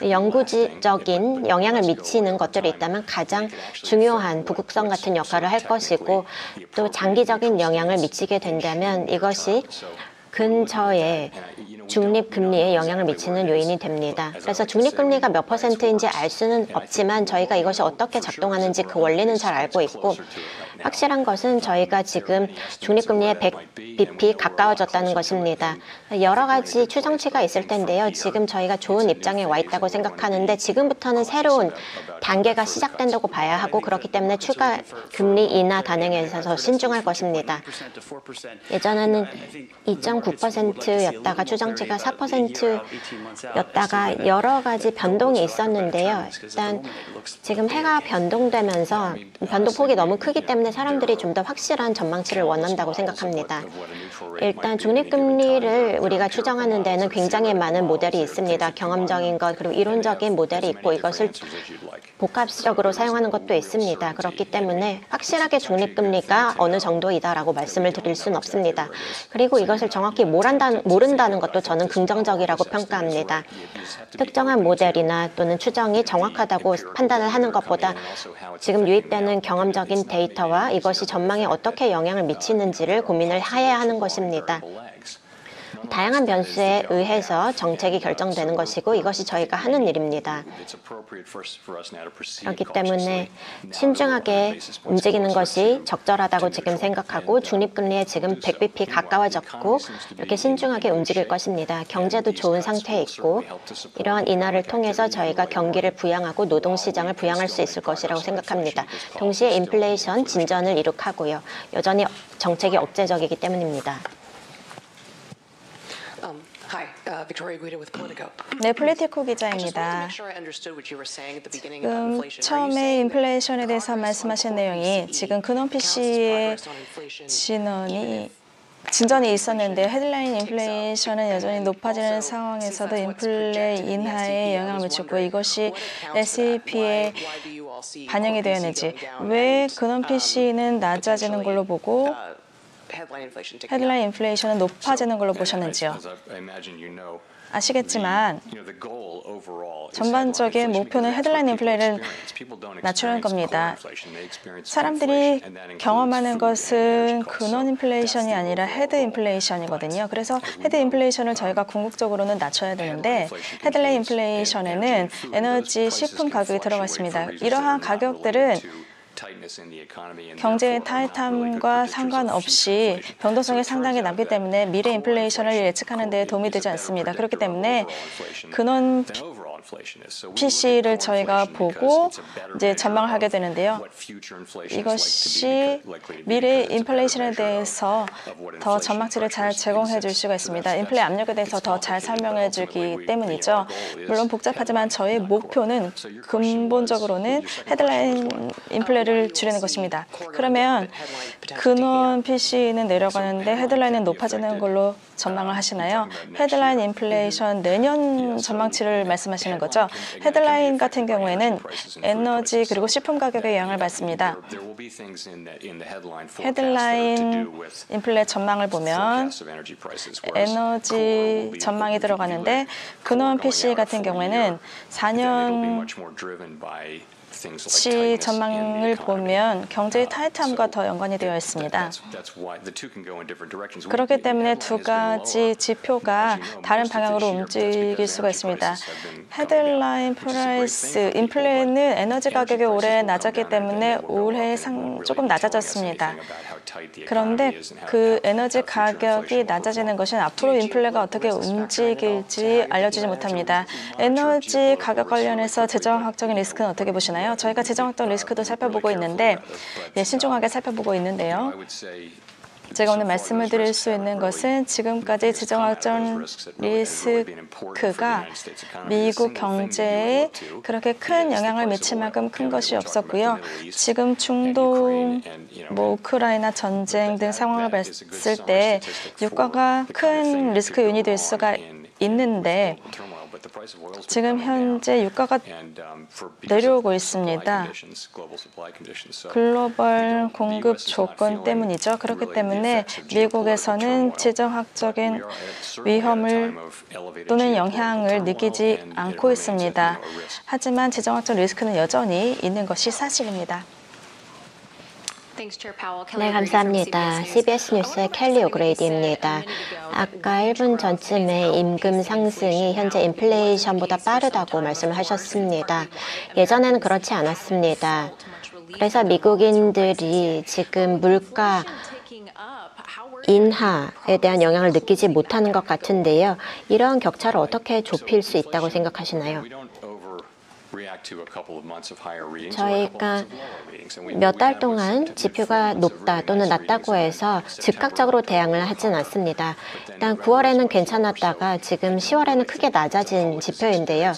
[SPEAKER 2] 영구적인 영향을 미치는 것들이 있다면 가장 중요한 부국성 같은 역할을 할 것이고 또 장기적인 영향을 미치게 된다면 이것이 근처에 중립금리에 영향을 미치는 요인이 됩니다. 그래서 중립금리가 몇 %인지 알 수는 없지만 저희가 이것이 어떻게 작동하는지 그 원리는 잘 알고 있고 확실한 것은 저희가 지금 중립금리에 100bp 가까워졌다는 것입니다. 여러 가지 추정치가 있을 텐데요. 지금 저희가 좋은 입장에 와 있다고 생각하는데 지금부터는 새로운 단계가 시작된다고 봐야 하고 그렇기 때문에 추가 금리 인하 단행에 있어서 신중할 것입니다. 예전에는 9%였다가 추정치가 4%였다가 여러 가지 변동이 있었는데요. 일단 지금 해가 변동되면서 변동폭이 너무 크기 때문에 사람들이 좀 더 확실한 전망치를 원한다고 생각합니다. 일단 중립금리를 우리가 추정하는 데는 굉장히 많은 모델이 있습니다. 경험적인 것 그리고 이론적인 모델이 있고 이것을 복합적으로 사용하는 것도 있습니다. 그렇기 때문에 확실하게 중립금리가 어느 정도이다라고 말씀을 드릴 수는 없습니다. 그리고 이것을 정확히 모른다는 것도 저는 긍정적이라고 평가합니다. 특정한 모델이나 또는 추정이 정확하다고 판단을 하는 것보다 지금 유입되는 경험적인 데이터와 이것이 전망에 어떻게 영향을 미치는지를 고민을 해야 하는 것입니다. 다양한 변수에 의해서 정책이 결정되는 것이고 이것이 저희가 하는 일입니다. 그렇기 때문에 신중하게 움직이는 것이 적절하다고 지금 생각하고 중립금리에 지금 100bp 가까워졌고 이렇게 신중하게 움직일 것입니다. 경제도 좋은 상태에 있고 이러한 인하를 통해서 저희가 경기를 부양하고 노동시장을 부양할 수 있을 것이라고 생각합니다. 동시에 인플레이션 진전을 이룩하고요. 여전히 정책이 억제적이기 때문입니다.
[SPEAKER 1] 네, 폴리티코 기자입니다. 지금 처음에 인플레이션에 대해서 말씀하신 내용이 지금 근원 PC의 진전이 있었는데 헤드라인 인플레이션은 여전히 높아지는 상황에서도 인플레 인하에 영향을 미치고 이것이 SEP에 반영이 되었는지 왜 근원 PC는 낮아지는 걸로 보고 헤드라인 인플레이션은 높아지는 걸로 보셨는지요? 아시겠지만 전반적인 목표는 헤드라인 인플레를 낮추는 겁니다. 사람들이 경험하는 것은 근원 인플레이션이 아니라 헤드 인플레이션이거든요. 그래서 헤드 인플레이션을 저희가 궁극적으로는 낮춰야 되는데 헤드라인 인플레이션에는 에너지, 식품 가격이 들어가 있습니다. 이러한 가격들은 경제의 타이트함과 상관없이 변동성이 상당히 남기 때문에 미래 인플레이션을 예측하는 데 도움이 되지 않습니다. 그렇기 때문에 근원 PC를 저희가 보고 이제 전망을 하게 되는데요. 이것이 미래 인플레이션에 대해서 더 전망치를 잘 제공해 줄 수가 있습니다. 인플레 압력에 대해서 더 잘 설명해 주기 때문이죠. 물론 복잡하지만 저희 목표는 근본적으로는 헤드라인 인플레를 줄이는 것입니다. 그러면 근원 PC는 내려가는데 헤드라인은 높아지는 걸로 전망을 하시나요? 헤드라인 인플레이션 내년 전망치를 말씀하시는 거죠. 헤드라인 같은 경우에는 에너지 그리고 식품 가격에 영향을 받습니다. 헤드라인 인플레 전망을 보면 에너지 전망이 들어가는데 근원 PC 같은 경우에는 4년 치 전망을 보면 경제의 타이트함과 더 연관이 되어 있습니다. 그렇기 때문에 두 가지 지표가 다른 방향으로 움직일 수가 있습니다. 헤드라인 프라이스, 인플레는 에너지 가격이 올해 낮았기 때문에 올해 조금 낮아졌습니다. 그런데 그 에너지 가격이 낮아지는 것은 앞으로 인플레가 어떻게 움직일지 알려주지 못합니다. 에너지 가격 관련해서 재정학적인 리스크는 어떻게 보시나요? 저희가 재정학적 리스크도 살펴보고 있는데 신중하게 살펴보고 있는데요. 제가 오늘 말씀을 드릴 수 있는 것은 지금까지 재정학적 리스크가 미국 경제에 그렇게 큰 영향을 미칠 만큼 큰 것이 없었고요. 지금 중동, 우크라이나 전쟁 등 상황을 봤을 때 유가가 큰 리스크 요인이 될 수가 있는데 지금 현재 유가가 내려오고 있습니다. 글로벌 공급 조건 때문이죠. 그렇기 때문에 미국에서는 재정학적인 위험을 또는 영향을 느끼지 않고 있습니다. 하지만 재정학적 리스크는 여전히 있는 것이 사실입니다.
[SPEAKER 2] 네, 감사합니다. CBS 뉴스의 켈리 오그레이디입니다. 아까 1분 전쯤에 임금 상승이 현재 인플레이션보다 빠르다고 말씀을 하셨습니다. 예전에는 그렇지 않았습니다. 그래서 미국인들이 지금 물가 인하에 대한 영향을 느끼지 못하는 것 같은데요. 이런 격차를 어떻게 좁힐 수 있다고 생각하시나요? 저희가 몇 달 동안 지표가 높다 또는 낮다고 해서 즉각적으로 대응을 하진 않습니다. 일단 9월에는 괜찮았다가 지금 10월에는 크게 낮아진 지표인데요.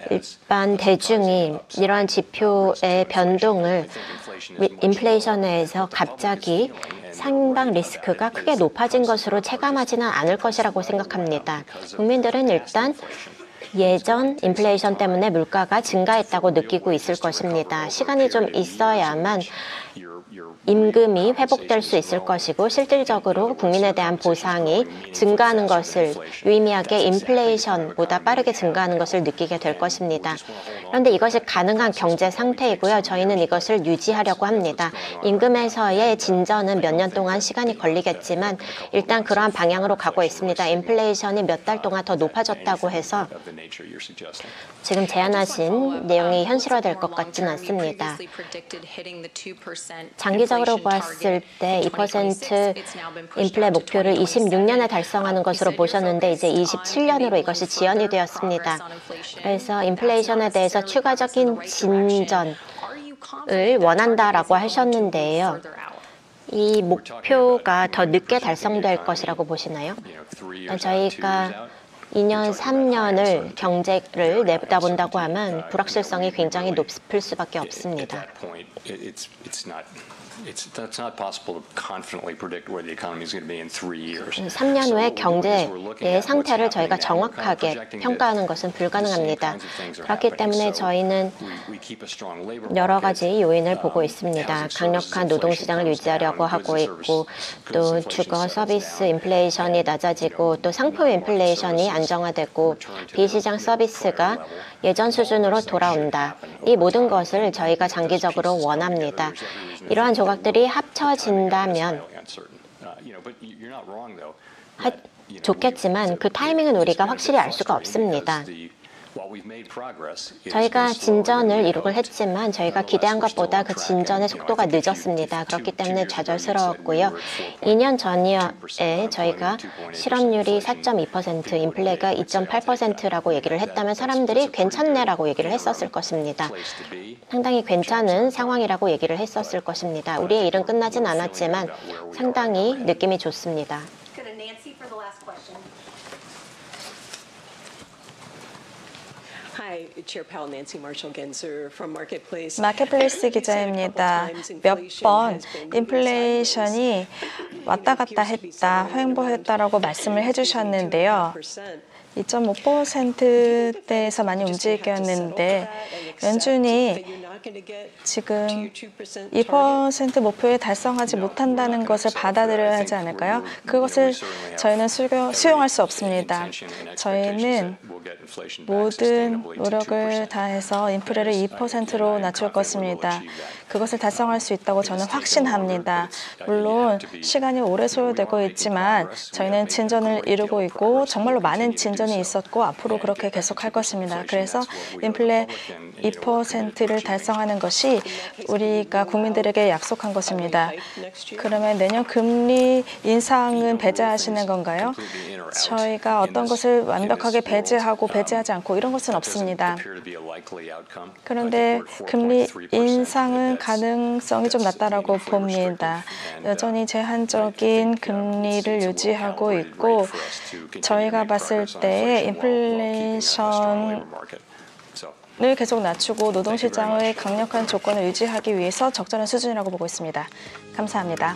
[SPEAKER 2] 일반 대중이 이러한 지표의 변동을 인플레이션에서 갑자기 상당 리스크가 크게 높아진 것으로 체감하지는 않을 것이라고 생각합니다. 국민들은 일단 예전 인플레이션 때문에 물가가 증가했다고 느끼고 있을 것입니다. 시간이 좀 있어야만 임금이 회복될 수 있을 것이고 실질적으로 국민에 대한 보상이 증가하는 것을 유의미하게 인플레이션보다 빠르게 증가하는 것을 느끼게 될 것입니다. 그런데 이것이 가능한 경제 상태이고요. 저희는 이것을 유지하려고 합니다. 임금에서의 진전은 몇 년 동안 시간이 걸리겠지만 일단 그러한 방향으로 가고 있습니다. 인플레이션이 몇 달 동안 더 높아졌다고 해서 지금 제안하신 내용이 현실화될 것 같지는 않습니다. 장기적으로 보았을 때 2% 인플레 목표를 26년에 달성하는 것으로 보셨는데 이제 27년으로 이것이 지연이 되었습니다. 그래서 인플레이션에 대해서 추가적인 진전을 원한다라고 하셨는데요. 이 목표가 더 늦게 달성될 것이라고 보시나요? 저희가 2년, 3년을 경제를 내다본다고 하면 불확실성이 굉장히 높을 수밖에 없습니다. 3년 후의 경제의 상태를 저희가 정확하게 평가하는 것은 불가능합니다. 그렇기 때문에 저희는 여러 가지 요인을 보고 있습니다. 강력한 노동시장을 유지하려고 하고 있고 또 주거 서비스 인플레이션이 낮아지고 또 상품 인플레이션이 안정화되고 비시장 서비스가 예전 수준으로 돌아온다. 이 모든 것을 저희가 장기적으로 원합니다. 이러한 조각들이 합쳐진다면 좋겠지만 그 타이밍은 우리가 확실히 알 수가 없습니다. 저희가 진전을 이룩을 했지만 저희가 기대한 것보다 그 진전의 속도가 늦었습니다. 그렇기 때문에 좌절스러웠고요. 2년 전에 저희가 실업률이 4.2%, 인플레가 2.8%라고 얘기를 했다면 사람들이 괜찮네라고 얘기를 했었을 것입니다. 상당히 괜찮은 상황이라고 얘기를 했었을 것입니다. 우리의 일은 끝나진 않았지만 상당히 느낌이 좋습니다.
[SPEAKER 1] 마켓플레이스 기자입니다. 몇 번 인플레이션이 왔다 갔다 했다, 횡보했다라고 말씀을 해주셨는데요. 2.5%대에서 많이 움직였는데 연준이 지금 2% 목표에 달성하지 못한다는 것을 받아들여야 하지 않을까요? 그것을 저희는 수용할 수 없습니다. 저희는 모든 노력을 다해서 인플레를 2%로 낮출 것입니다. 그것을 달성할 수 있다고 저는 확신합니다. 물론 시간이 오래 소요되고 있지만 저희는 진전을 이루고 있고 정말로 많은 진전이 있었고 앞으로 그렇게 계속할 것입니다. 그래서 인플레 2%를 달성하는 것이 우리가 국민들에게 약속한 것입니다. 그러면 내년 금리 인상은 배제하시는 건가요? 저희가 어떤 것을 완벽하게 배제하고 배제하지 않고 이런 것은 없습니다. 그런데 금리 인상은 가능성이 좀 낮다라고 봅니다. 여전히 제한적인 금리를 유지하고 있고 저희가 봤을 때 인플레이션을 계속 낮추고 노동시장의 강력한 조건을 유지하기 위해서 적절한 수준이라고 보고 있습니다. 감사합니다.